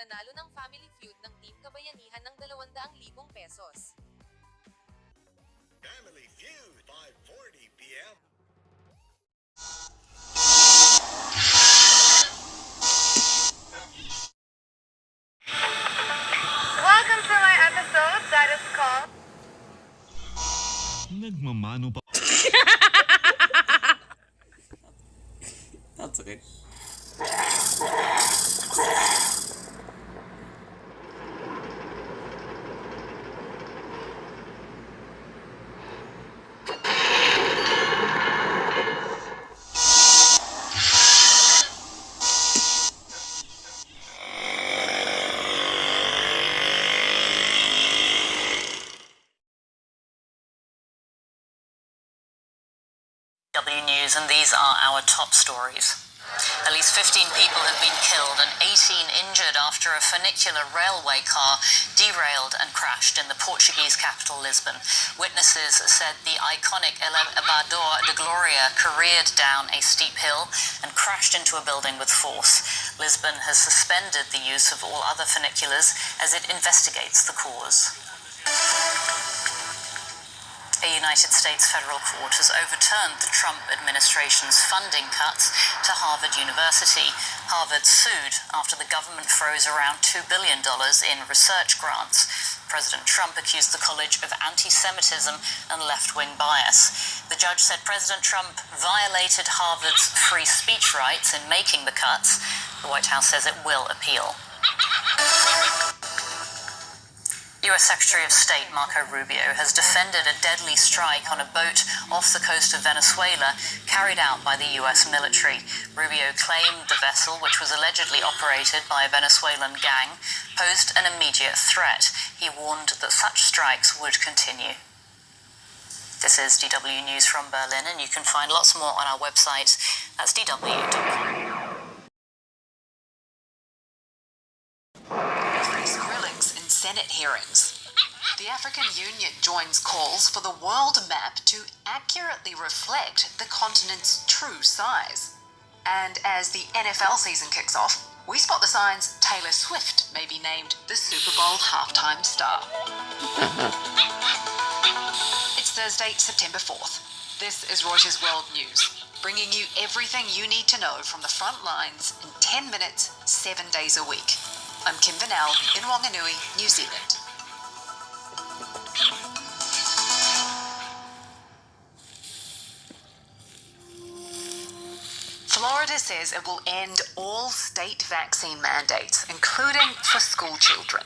nanalo ng Family Feud ng Team Kabayanihan ng 200,000 pesos. Family Feud, 5:40 p.m. Welcome to my episode that is called Nagmamano pa. That's okay. W News, and these are our top stories. At least 15 people have been killed and 18 injured after a funicular railway car derailed and crashed in the Portuguese capital, Lisbon. Witnesses said the iconic Elevador de Gloria careered down a steep hill and crashed into a building with force. Lisbon has suspended the use of all other funiculars as it investigates the cause. A United States federal court has overturned the Trump administration's funding cuts to Harvard University. Harvard sued after the government froze around $2 billion in research grants. President Trump accused the college of anti-Semitism and left-wing bias. The judge said President Trump violated Harvard's free speech rights in making the cuts. The White House says it will appeal. U.S. Secretary of State Marco Rubio has defended a deadly strike on a boat off the coast of Venezuela carried out by the U.S. military. Rubio claimed the vessel, which was allegedly operated by a Venezuelan gang, posed an immediate threat. He warned that such strikes would continue. This is DW News from Berlin, and you can find lots more on our website. That's dw.com. Senate hearings. The African Union joins calls for the world map to accurately reflect the continent's true size. And as the NFL season kicks off, we spot the signs Taylor Swift may be named the Super Bowl halftime star. It's Thursday, September 4th. This is Reuters World News, bringing you everything you need to know from the front lines in 10 minutes, 7 days a week. I'm Kim Vanell in Wanganui, New Zealand. Florida says it will end all state vaccine mandates, including for school children.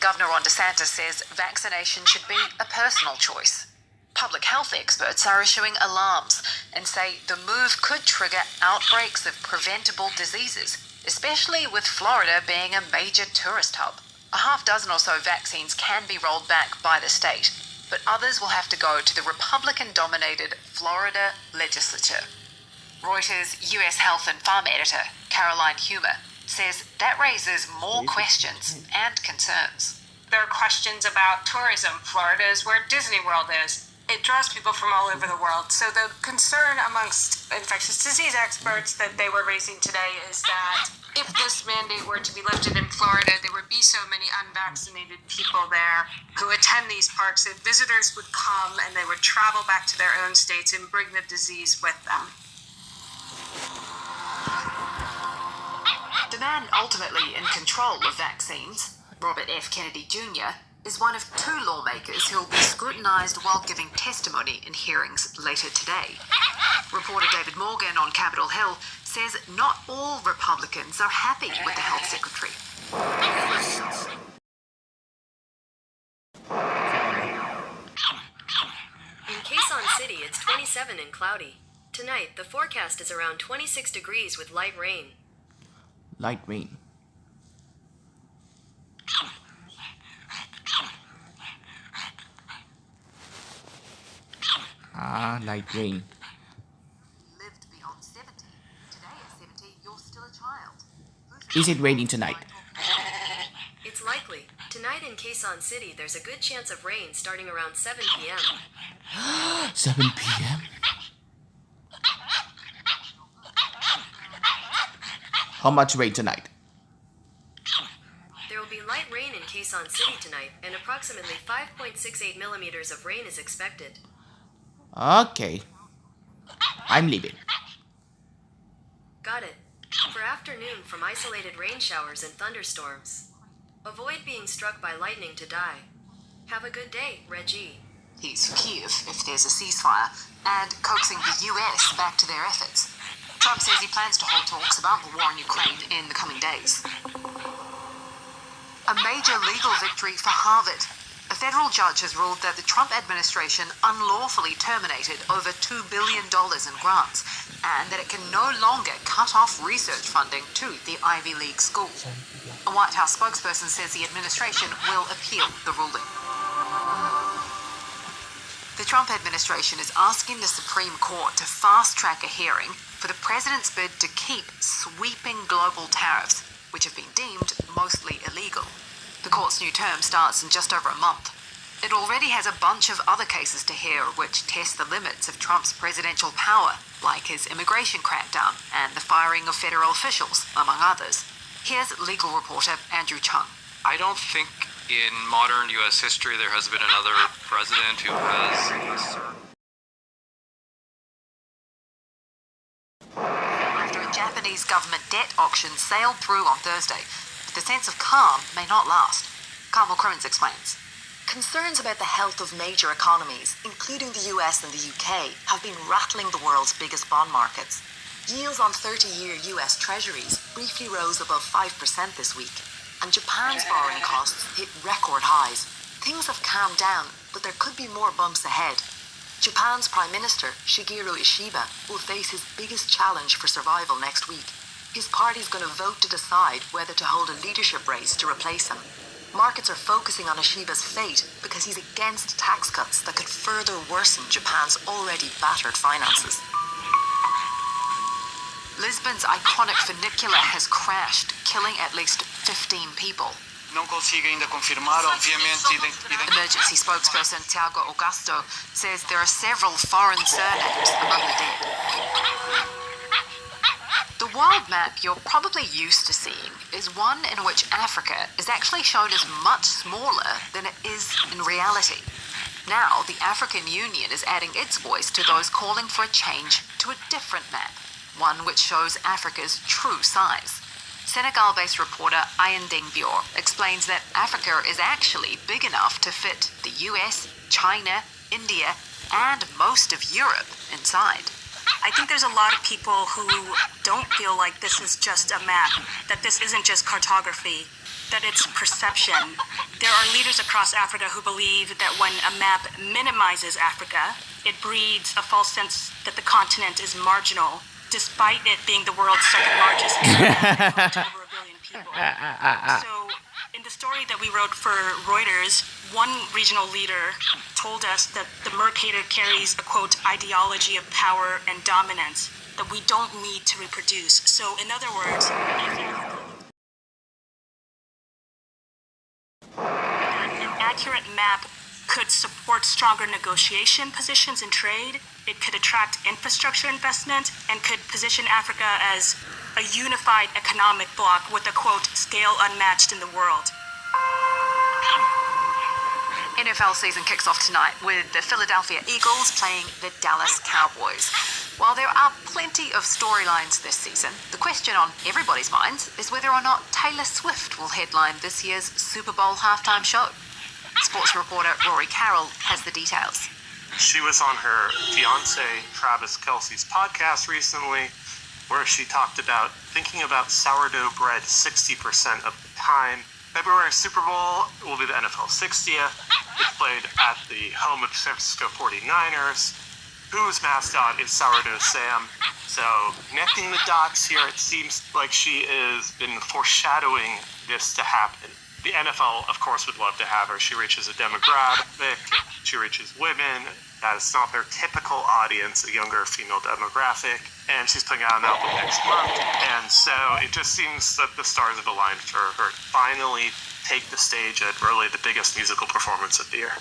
Governor Ron DeSantis says vaccination should be a personal choice. Public health experts are issuing alarms and say the move could trigger outbreaks of preventable diseases, especially with Florida being a major tourist hub. A half dozen or so vaccines can be rolled back by the state, but others will have to go to the Republican-dominated Florida legislature. Reuters' U.S. Health and Farm editor, Caroline Humer, says that raises more questions and concerns. There are questions about tourism. Florida is where Disney World is. It draws people from all over the world. So the concern amongst infectious disease experts that they were raising today is that if this mandate were to be lifted in Florida, there would be so many unvaccinated people there who attend these parks that visitors would come and they would travel back to their own states and bring the disease with them. The man ultimately in control of vaccines, Robert F. Kennedy Jr., is one of two lawmakers who will be scrutinised while giving testimony in hearings later today. Reporter David Morgan on Capitol Hill says not all Republicans are happy with the health secretary. In Quezon City, it's 27 and cloudy. Tonight, the forecast is around 26 degrees with light rain. Light rain. Light rain. Lived beyond 70. Today at 70, you're still a child. Is it raining tonight? It's likely. Tonight in Quezon City, there's a good chance of rain starting around 7 p.m. 7 p.m.? How much rain tonight? Quezon City tonight, and approximately 5.68 millimeters of rain is expected. Okay. I'm leaving. Got it. For afternoon, from isolated rain showers and thunderstorms. Avoid being struck by lightning to die. Have a good day, Reggie. He's for Kiev if there's a ceasefire, and coaxing the US back to their efforts. Trump says he plans to hold talks about the war in Ukraine in the coming days. A major legal victory for Harvard. A federal judge has ruled that the Trump administration unlawfully terminated over $2 billion in grants, and that it can no longer cut off research funding to the Ivy League school. A White House spokesperson says the administration will appeal the ruling. The Trump administration is asking the Supreme Court to fast-track a hearing for the president's bid to keep sweeping global tariffs, which have been deemed mostly illegal. The court's new term starts in just over a month. It already has a bunch of other cases to hear which test the limits of Trump's presidential power, like his immigration crackdown and the firing of federal officials, among others. Here's legal reporter Andrew Chung. I don't think in modern U.S. history there has been another president who has... After a Japanese government debt auction sailed through on Thursday, the sense of calm may not last. Carmel Crimmins explains. Concerns about the health of major economies, including the US and the UK, have been rattling the world's biggest bond markets. Yields on 30-year US Treasuries briefly rose above 5% this week, and Japan's borrowing costs hit record highs. Things have calmed down, but there could be more bumps ahead. Japan's Prime Minister, Shigeru Ishiba, will face his biggest challenge for survival next week. His party's going to vote to decide whether to hold a leadership race to replace him. Markets are focusing on Ishiba's fate because he's against tax cuts that could further worsen Japan's already battered finances. Lisbon's iconic funicular has crashed, killing at least 15 people. Emergency spokesperson Tiago Augusto says there are several foreign surnames among the dead. The world map you're probably used to seeing is one in which Africa is actually shown as much smaller than it is in reality. Now, the African Union is adding its voice to those calling for a change to a different map, one which shows Africa's true size. Senegal-based reporter Ayandeng Bior explains that Africa is actually big enough to fit the US, China, India, and most of Europe inside. I think there's a lot of people who don't feel like this is just a map, that this isn't just cartography, that it's perception. There are leaders across Africa who believe that when a map minimizes Africa, it breeds a false sense that the continent is marginal, despite it being the world's second largest economy to over 1 billion people. So, in the story that we wrote for Reuters, one regional leader told us that the Mercator carries a, quote, ideology of power and dominance that we don't need to reproduce. So, in other words, an accurate map could support stronger negotiation positions in trade, it could attract infrastructure investment, and could position Africa as a unified economic bloc with a, quote, scale unmatched in the world. NFL season kicks off tonight with the Philadelphia Eagles playing the Dallas Cowboys. While there are plenty of storylines this season, the question on everybody's minds is whether or not Taylor Swift will headline this year's Super Bowl halftime show. Sports reporter Rory Carroll has the details. She was on her fiance Travis Kelce's podcast recently, where she talked about thinking about sourdough bread 60% of the time. February Super Bowl will be the NFL 60th. It's played at the home of the San Francisco 49ers, whose mascot is Sourdough Sam. So, connecting the dots here, it seems like she has been foreshadowing this to happen. The NFL, of course, would love to have her. She reaches a demographic, she reaches women. That is not their typical audience, a younger female demographic. And she's putting out an album next month. And so it just seems that the stars have aligned for her to finally take the stage at really the biggest musical performance of the year.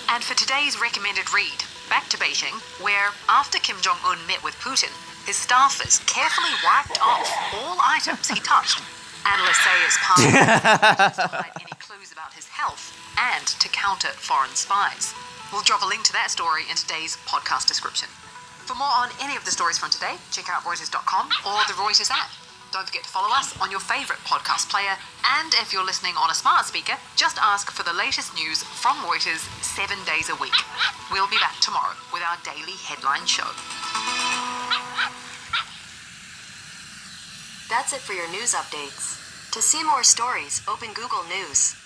And for today's recommended read, back to Beijing, where after Kim Jong-un met with Putin, His staffers carefully wiped off all items he touched. Analysts say it's part of to hide any clues about his health and to counter foreign spies. We'll drop a link to that story in today's podcast description. For more on any of the stories from today, check out Reuters.com or the Reuters app. Don't forget to follow us on your favourite podcast player, and if you're listening on a smart speaker, just ask for the latest news from Reuters 7 days a week. We'll be back tomorrow with our daily headline show. That's it for your news updates. To see more stories, open Google News.